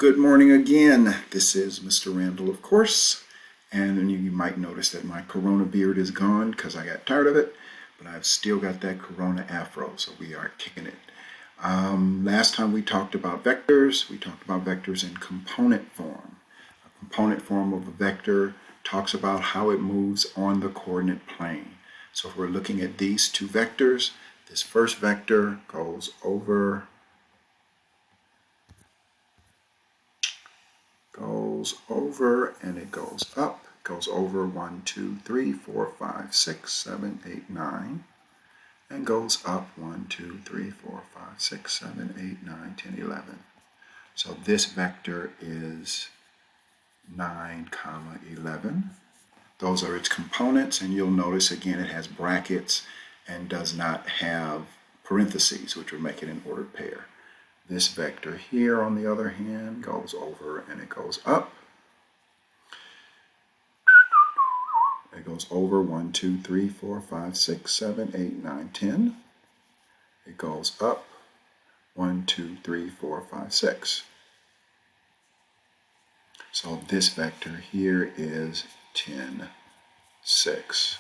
Good morning again. This is Mr. Randall, of course, and you might notice that my Corona beard is gone because I got tired of it, but I've still got that Corona afro, so we are kicking it. Last time we talked about vectors. We talked about vectors in component form. A component form of a vector talks about how it moves on the coordinate plane. So if we're looking at these two vectors, this first vector goes over and it goes up, goes over 1, 2, 3, 4, 5, 6, 7, 8, 9, and goes up 1, 2, 3, 4, 5, 6, 7, 8, 9, 10, 11. So this vector is 9, 11. Those are its components, and you'll notice again it has brackets and does not have parentheses, which would make it an ordered pair. This vector here, on the other hand, goes over and it goes up. It goes over 1, 2, 3, 4, 5, 6, 7, 8, 9, 10. It goes up 1, 2, 3, 4, 5, 6. So this vector here is 10, 6.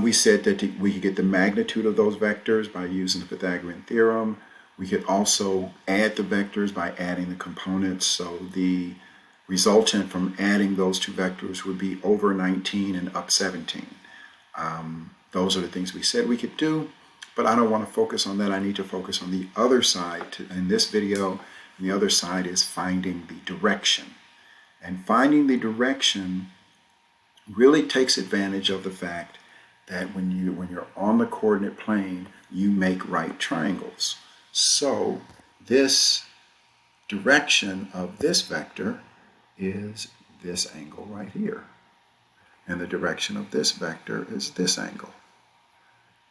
We said that we could get the magnitude of those vectors by using the Pythagorean theorem. We could also add the vectors by adding the components. So the resultant from adding those two vectors would be over 19 and up 17. Those are the things we said we could do, but I don't want to focus on that. I need to focus on the other side in this video. And the other side is finding the direction. And finding the direction really takes advantage of the fact that when you're on the coordinate plane, you make right triangles. So this direction of this vector is this angle right here. And the direction of this vector is this angle.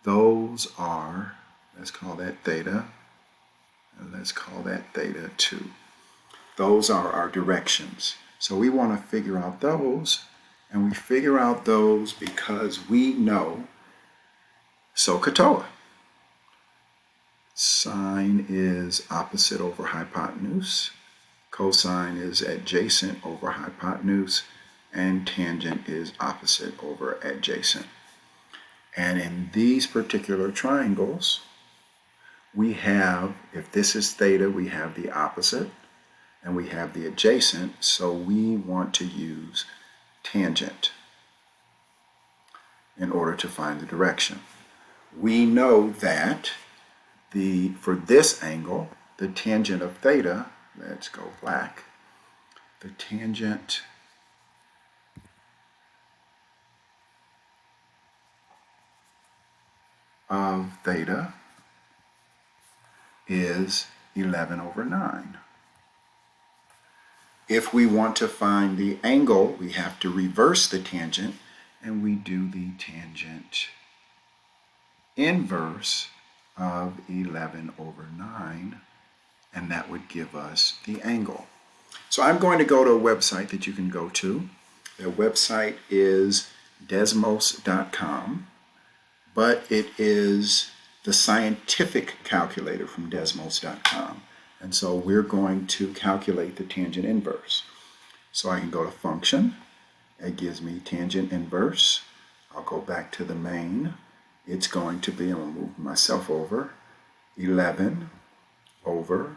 Those are, let's call that theta, and let's call that theta 2. Those are our directions. So we want to figure out those, and we figure out those because we know SOHCAHTOA. Sine is opposite over hypotenuse, cosine is adjacent over hypotenuse, and tangent is opposite over adjacent. And in these particular triangles, we have, if this is theta, we have the opposite and we have the adjacent, so we want to use tangent in order to find the direction. We know that for this angle, the tangent of theta, let's go black, the tangent of theta is 11 over 9. If we want to find the angle, we have to reverse the tangent, and we do the tangent inverse of 11 over 9, and that would give us the angle. So I'm going to go to a website that you can go to. Their website is Desmos.com, but it is the scientific calculator from Desmos.com. And so we're going to calculate the tangent inverse. So I can go to function. It gives me tangent inverse. I'll go back to the main. It's going to be, I'm going to move myself over, 11 over,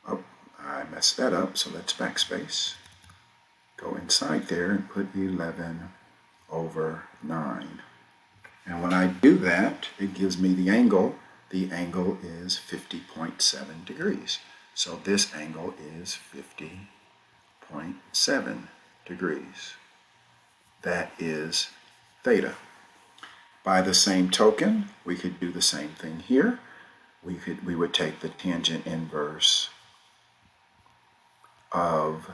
oh, I messed that up, so let's backspace. Go inside there and put 11 over 9. And when I do that, it gives me the angle. The angle is 50.7 degrees. So this angle is 50.7 degrees. That is theta. By the same token, we could do the same thing here. We would take the tangent inverse of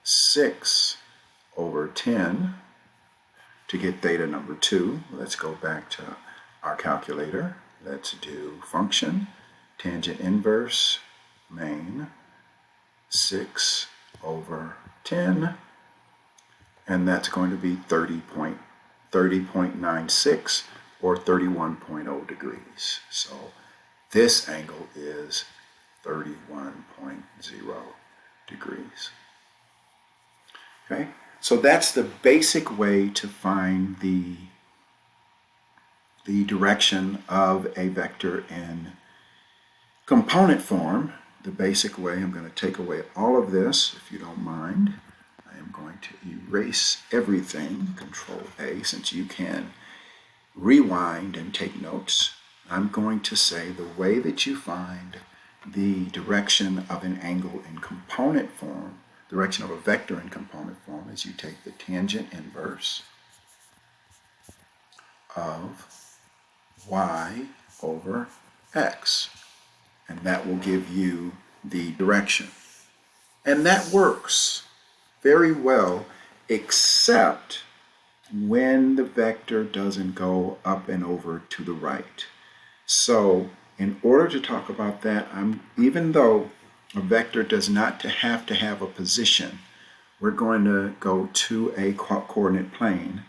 6 over 10 to get theta number 2. Let's go back to our calculator. Let's do function, tangent inverse, main, 6 over 10, and that's going to be 30.96 or 31.0 degrees. So this angle is 31.0 degrees. Okay, so that's the basic way to find the direction of a vector in component form. The basic way. I'm going to take away all of this, if you don't mind. I am going to erase everything, Control A, since you can rewind and take notes. I'm going to say the way that you find the direction of an angle in component form, direction of a vector in component form, is you take the tangent inverse of y over x, and that will give you the direction. And that works very well, except when the vector doesn't go up and over to the right. So in order to talk about that, even though a vector does not have to have a position, we're going to go to a coordinate plane,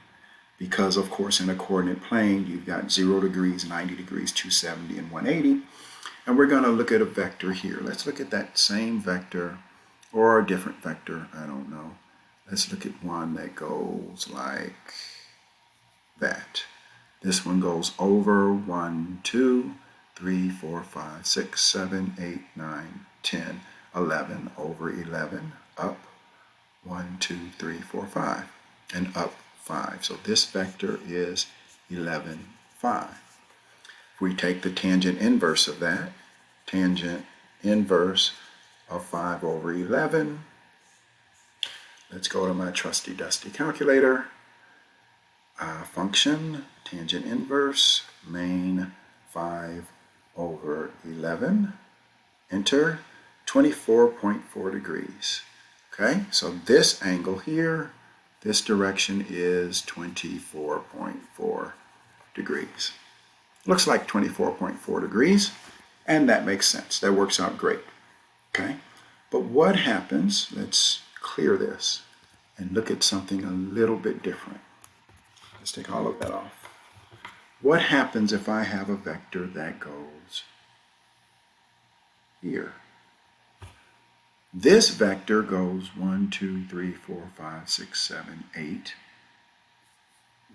because of course in a coordinate plane you've got 0 degrees, 90 degrees, 270, and 180. And we're going to look at a vector here. Let's look at that same vector, or a different vector, I don't know. Let's look at one that goes like that. This one goes over 1, 2, 3, 4, 5, 6, 7, 8, 9, 10, 11, over 11, up 1, 2, 3, 4, 5, and up 5. So this vector is 11, 5. If we take the tangent inverse of that, tangent inverse of 5 over 11, let's go to my trusty dusty calculator. Function, tangent inverse, main 5 over 11, enter, 24.4 degrees. Okay, so this angle here, this direction is 24.4 degrees. Looks like 24.4 degrees, and that makes sense. That works out great. Okay, but what happens, let's clear this and look at something a little bit different. Let's take all of that off. What happens if I have a vector that goes here? This vector goes 1, 2, 3, 4, 5, 6, 7, 8,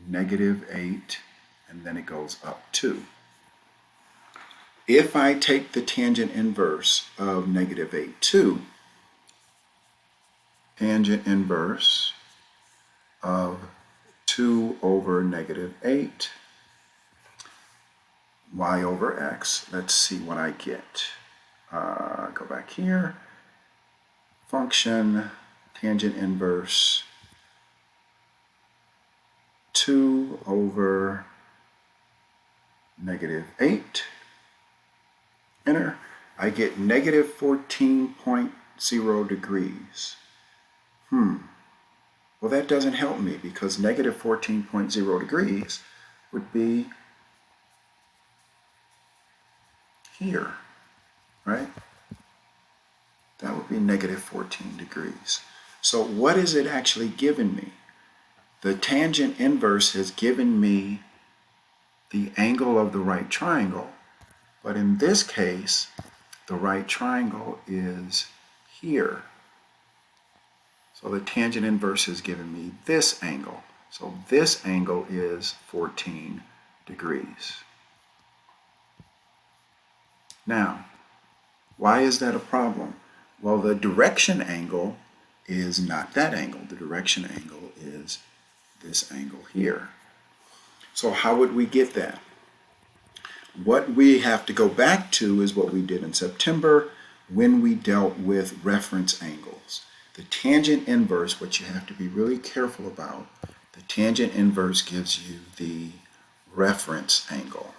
-8, and then it goes up 2. If I take the tangent inverse of -8, 2, tangent inverse of 2 over -8, y over x, let's see what I get. Go back here. Function, tangent inverse, 2 over -8, enter. I get -14.0 degrees. Well, that doesn't help me, because -14.0 degrees would be here, right? That would be -14 degrees. So what is it actually giving me? The tangent inverse has given me the angle of the right triangle, but in this case, the right triangle is here. So the tangent inverse has given me this angle. So this angle is 14 degrees. Now, why is that a problem? Well, the direction angle is not that angle. The direction angle is this angle here. So how would we get that? What we have to go back to is what we did in September when we dealt with reference angles. The tangent inverse, what you have to be really careful about, the tangent inverse gives you the reference angle.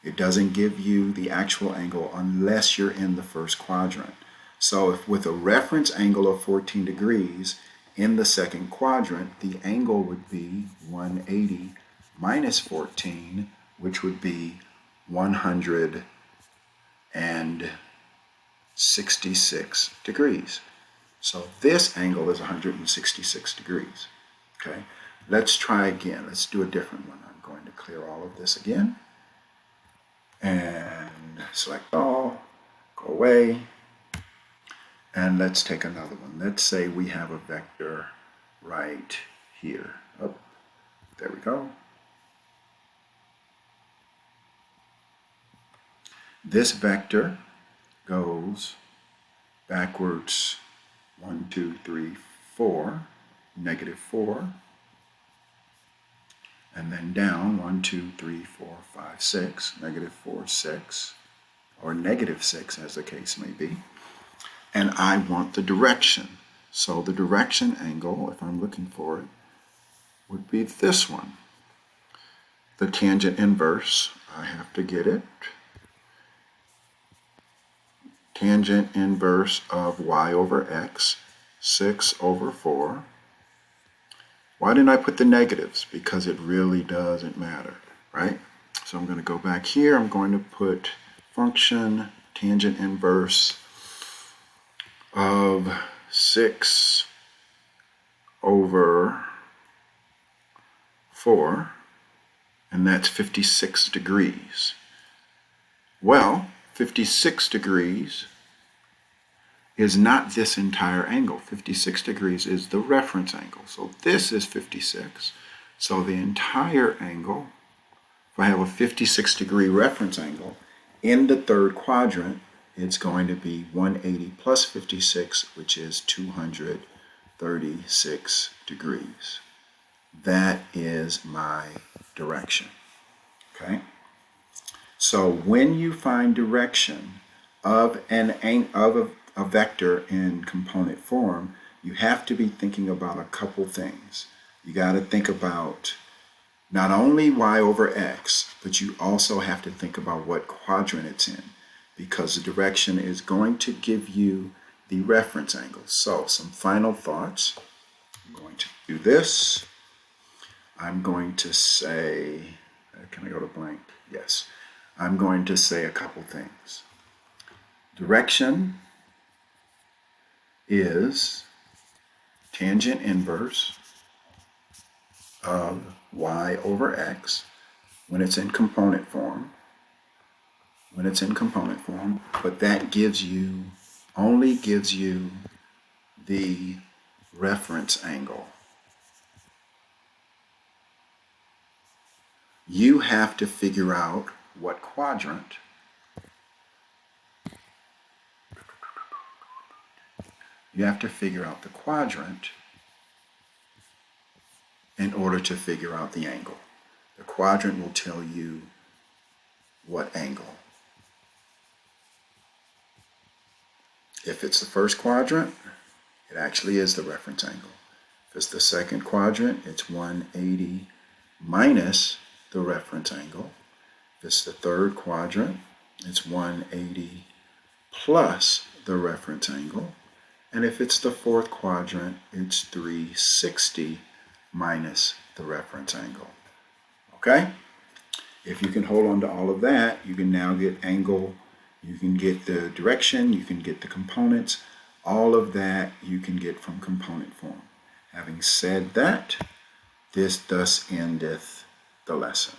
It doesn't give you the actual angle unless you're in the first quadrant. So if with a reference angle of 14 degrees in the second quadrant, the angle would be 180 minus 14, which would be 166 degrees. So this angle is 166 degrees. Okay, let's try again. Let's do a different one. I'm going to clear all of this again. And select all, go away, And let's take another one. Let's say we have a vector right here. Oh, there we go. This vector goes backwards 1, 2, 3, 4, -4, and then down 1, 2, 3, 4, 5, 6, -4, 6, or -6 as the case may be. And I want the direction. So the direction angle, if I'm looking for it, would be this one. The tangent inverse, I have to get it. Tangent inverse of y over x, 6 over 4. Why didn't I put the negatives? Because it really doesn't matter, right? So I'm going to go back here. I'm going to put function tangent inverse of 6 over 4, and that's 56 degrees. Well, 56 degrees is not this entire angle. 56 degrees is the reference angle. So this is 56. So the entire angle, if I have a 56 degree reference angle, in the third quadrant, it's going to be 180 plus 56, which is 236 degrees. That is my direction. Okay? So when you find direction of a vector in component form, you have to be thinking about a couple things. You got to think about not only y over x, but you also have to think about what quadrant it's in, because the direction is going to give you the reference angle. So some final thoughts. I'm going to do this. I'm going to say, can I go to blank? Yes. I'm going to say a couple things. Direction is tangent inverse of y over x when it's in component form. But that only gives you the reference angle. You have to figure out what quadrant you have to figure out the quadrant in order to figure out the angle. The quadrant will tell you what angle. If it's the first quadrant, it actually is the reference angle. If it's the second quadrant, it's 180 minus the reference angle. If it's the third quadrant, it's 180 plus the reference angle. And if it's the fourth quadrant, it's 360 minus the reference angle. Okay? If you can hold on to all of that, you can now get angle, you can get the direction, you can get the components. All of that you can get from component form. Having said that, this thus endeth the lesson.